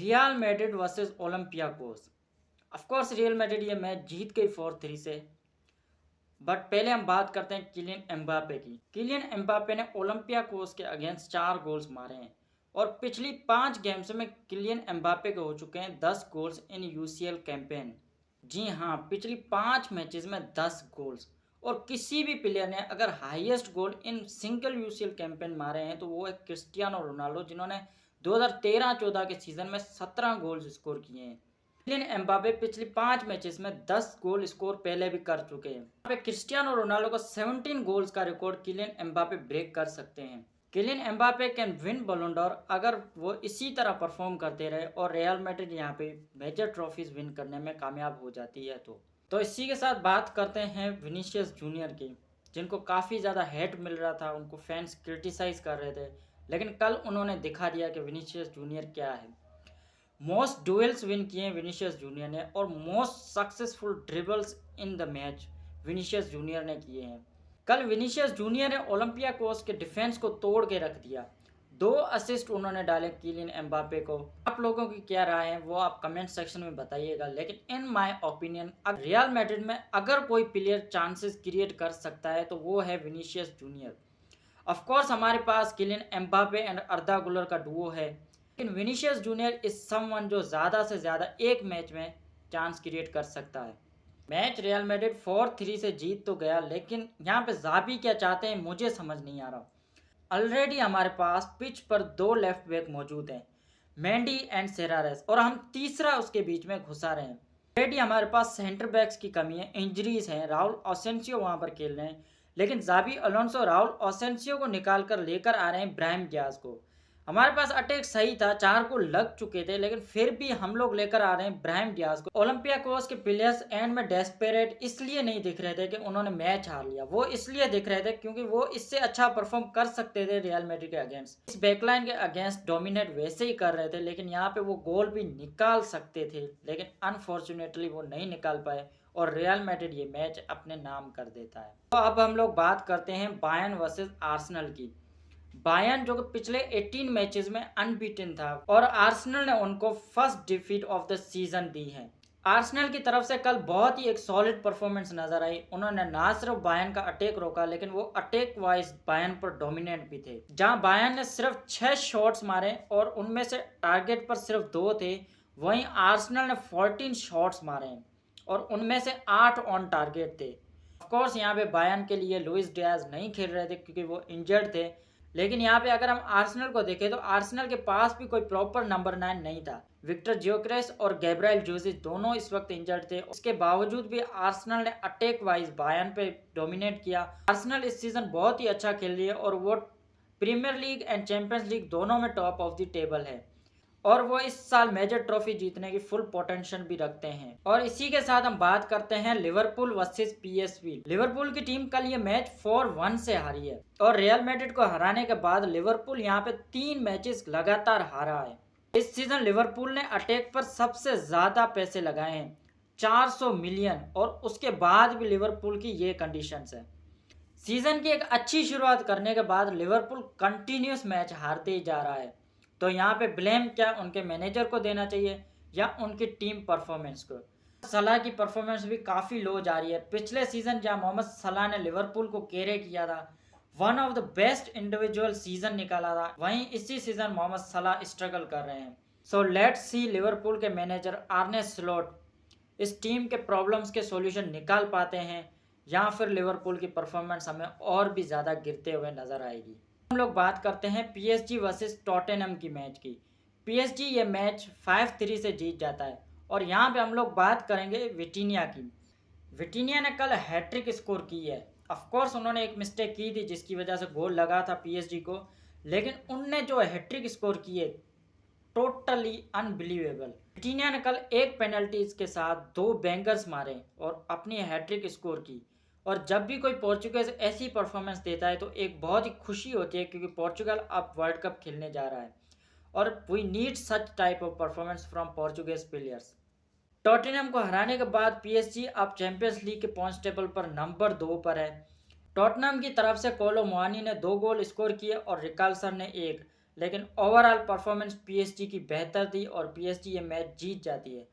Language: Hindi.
Real Madrid versus Olympiacos. Of course real Madrid ये मैच जीत गई 4-3 से। बट पहले हम बात करते हैं किलियन एम्बापे की। किलियन एम्बापे ने ओलंपियाकोस के अगेंस्ट 4 गोल्स मारे हैं और पिछली 5 गेम्स में किलियन एम्बापे के हो चुके हैं 10 गोल्स इन यूसीएल कैंपेन। जी हाँ, पिछली 5 मैचेस में 10 गोल्स। और किसी भी प्लेयर ने अगर highest goal in single UCL campaign मारे हैं तो वो है क्रिस्टियानो रोनाल्डो, जिन्होंने 2013-14 के सीजन में 17 गोल्स स्कोर किए हैं। किलियन एम्बापे पिछली 5 मैचेस में 10 गोल स्कोर पहले भी कर चुके हैं। यहाँ पे क्रिस्टियानो रोनाल्डो का 17 गोल्स का रिकॉर्ड किलियन एम्बापे ब्रेक कर सकते हैं। Kylian Mbappe can win Ballon d'Or अगर वो इसी तरह परफॉर्म करते रहे और रियल मैड्रिड यहाँ पे मेजर ट्रॉफीज विन करने में कामयाब हो जाती है। तो इसी के साथ बात करते हैं विनीसियस जूनियर की, जिनको काफ़ी ज़्यादा हेट मिल रहा था, उनको फैंस क्रिटिसाइज कर रहे थे, लेकिन कल उन्होंने दिखा दिया कि विनीसियस जूनियर क्या है। मोस्ट डुएल्स विन किए विनीसियस जूनियर ने और most successful dribbles in the match Vinicius junior ने किए हैं। कल विनीसियस जूनियर ने ओलंपियाकोस के डिफेंस को तोड़ के रख दिया। 2 असिस्ट उन्होंने डाले किलियन एम्बापे को। आप लोगों की क्या राय है वो आप कमेंट सेक्शन में बताइएगा। लेकिन in my opinion real Madrid में अगर कोई प्लेयर चांसेस क्रिएट कर सकता है तो वो है विनीसियस जूनियर। ऑफ कोर्स हमारे पास किलियन एम्बापे एंड अर्दा गुलर का डुओ है, लेकिन विनीसियस जूनियर इज समवन जो ज़्यादा से ज़्यादा एक मैच में चांस क्रिएट कर सकता है। मैच रियल मैड्रिड 4-3 से जीत तो गया, लेकिन यहाँ पे ज़ाबी क्या चाहते हैं मुझे समझ नहीं आ रहा। ऑलरेडी हमारे पास पिच पर 2 लेफ्ट बैक मौजूद हैं, मेंडी एंड सेरारेस, और हम तीसरा उसके बीच में घुसा रहे हैं। ऑलरेडी हमारे पास सेंटर बैक्स की कमी है, इंजरीज हैं, राहुल ओसेंसियो वहाँ पर खेल रहे हैं, लेकिन जाबी अलोंसो राहुल ओसेंसियो को निकाल कर लेकर आ रहे हैं ब्राहिम डियाज को। हमारे पास अटैक सही था, 4 को लग चुके थे, लेकिन फिर भी हम लोग लेकर आ रहे हैं ब्राहिम डियाज को। ओलंपियाकोस के प्लेयर्स एंड में डेस्परेट इसलिए नहीं दिख रहे थे कि उन्होंने मैच हार लिया, वो इसलिए दिख रहे थे क्योंकि वो इससे अच्छा परफॉर्म कर सकते थे रियल मैड्रिड के अगेंस्ट। इस बैकलाइन के अगेंस्ट डोमिनेट वैसे ही कर रहे थे, लेकिन यहाँ पे वो गोल भी निकाल सकते थे, लेकिन अनफॉर्चुनेटली वो नहीं निकाल पाए और रियल मैड्रिड ये मैच अपने नाम कर देता है। तो अब हम लोग बात करते हैं बायर्न वर्सेस आर्सेनल की। बायर्न जो कि पिछले 18 मैचेस में अनबीटन था और आर्सेनल ने उनको first defeat of the season दी है। आर्सेनल की तरफ से कल बहुत ही एक सॉलिड परफॉर्मेंस नजर आई। उन्होंने ना सिर्फ बायर्न का अटैक रोका, लेकिन वो अटैक वाइज बायर्न पर डोमिनेंट भी थे। जहां बायर्न ने सिर्फ 6 शॉट्स मारे और उनमें से टारगेट पर सिर्फ 2 थे, वहीं आर्सेनल ने 14 शॉट्स मारे और उनमें से 8 ऑन टारगेट थे। ऑफकोर्स यहाँ पे बायर्न के लिए लुइस डियाज नहीं खेल रहे थे क्योंकि वो इंजर्ड थे, लेकिन यहाँ पे अगर हम आर्सेनल को देखें तो आर्सेनल के पास भी कोई प्रॉपर नंबर 9 नहीं था। विक्टर जियोकेरेस और गैब्रिएल जोसेस दोनों इस वक्त इंजर्ड थे। इसके बावजूद भी आर्सेनल ने अटैक वाइज बायर्न पे डोमिनेट किया। आर्सेनल इस सीजन बहुत ही अच्छा खेल रही है और वो Premier League and Champions League दोनों में टॉप ऑफ द टेबल है और वो इस साल मेजर ट्रॉफी जीतने की फुल पोटेंशियल भी रखते हैं। और इसी के साथ हम बात करते हैं लिवरपूल वर्सेस पीएसवी। लिवरपूल की टीम कल ये मैच 4-1 से हारी है और रियल मैड्रिड को हराने के बाद लिवरपूल यहाँ पे 3 मैचेस लगातार हारा है। इस सीजन लिवरपूल ने अटैक पर सबसे ज्यादा पैसे लगाए हैं, 400 मिलियन, और उसके बाद भी लिवरपूल की ये कंडीशंस है। सीजन की एक अच्छी शुरुआत करने के बाद लिवरपूल कंटिन्यूस मैच हारते ही जा रहा है। तो यहाँ पे ब्लेम क्या उनके मैनेजर को देना चाहिए या उनकी टीम परफॉर्मेंस को? सलाह की परफॉर्मेंस भी काफ़ी लो जा रही है। पिछले सीजन जहाँ मोहम्मद सलाह ने लिवरपूल को कैरी किया था, one of the best individual season निकाला था, वहीं इसी सीजन मोहम्मद सलाह स्ट्रगल कर रहे हैं। सो लेट्स सी लिवरपूल के मैनेजर आर्ने स्लॉट इस टीम के प्रॉब्लम्स के सॉल्यूशन निकाल पाते हैं या फिर लिवरपूल की परफॉर्मेंस हमें और भी ज़्यादा गिरते हुए नजर आएगी। हम लोग बात करते हैं पीएसजी वर्सेस टॉटेनहम की मैच की। पीएसजी ये मैच 5-3 से जीत जाता है और यहाँ पे हम लोग बात करेंगे विटिनिया की। विटिनिया ने कल हैट्रिक स्कोर की है। ऑफ कोर्स उन्होंने एक मिस्टेक की थी जिसकी वजह से गोल लगा था पीएसजी को, लेकिन उनने जो हैट्रिक स्कोर की है टोटली अनबिलीवेबल। विटिनिया ने कल एक पेनल्टीज के साथ 2 बैंगर्स मारे और अपनी हैट्रिक स्कोर की। और जब भी कोई पोर्चुगल ऐसी परफॉर्मेंस देता है तो एक बहुत ही खुशी होती है क्योंकि पोर्चुगल अब वर्ल्ड कप खेलने जा रहा है और we need such type of performance from Portuguese players. Tottenham को हराने के बाद पीएसजी अब चैंपियंस लीग के पॉइंट्स टेबल पर नंबर 2 पर है। टॉटनहम की तरफ से कोलो मुआनी ने 2 गोल स्कोर किए और रिकार्लसन ने 1, लेकिन ओवरऑल परफॉर्मेंस पीएसजी की बेहतर थी और पीएसजी ये मैच जीत जाती है।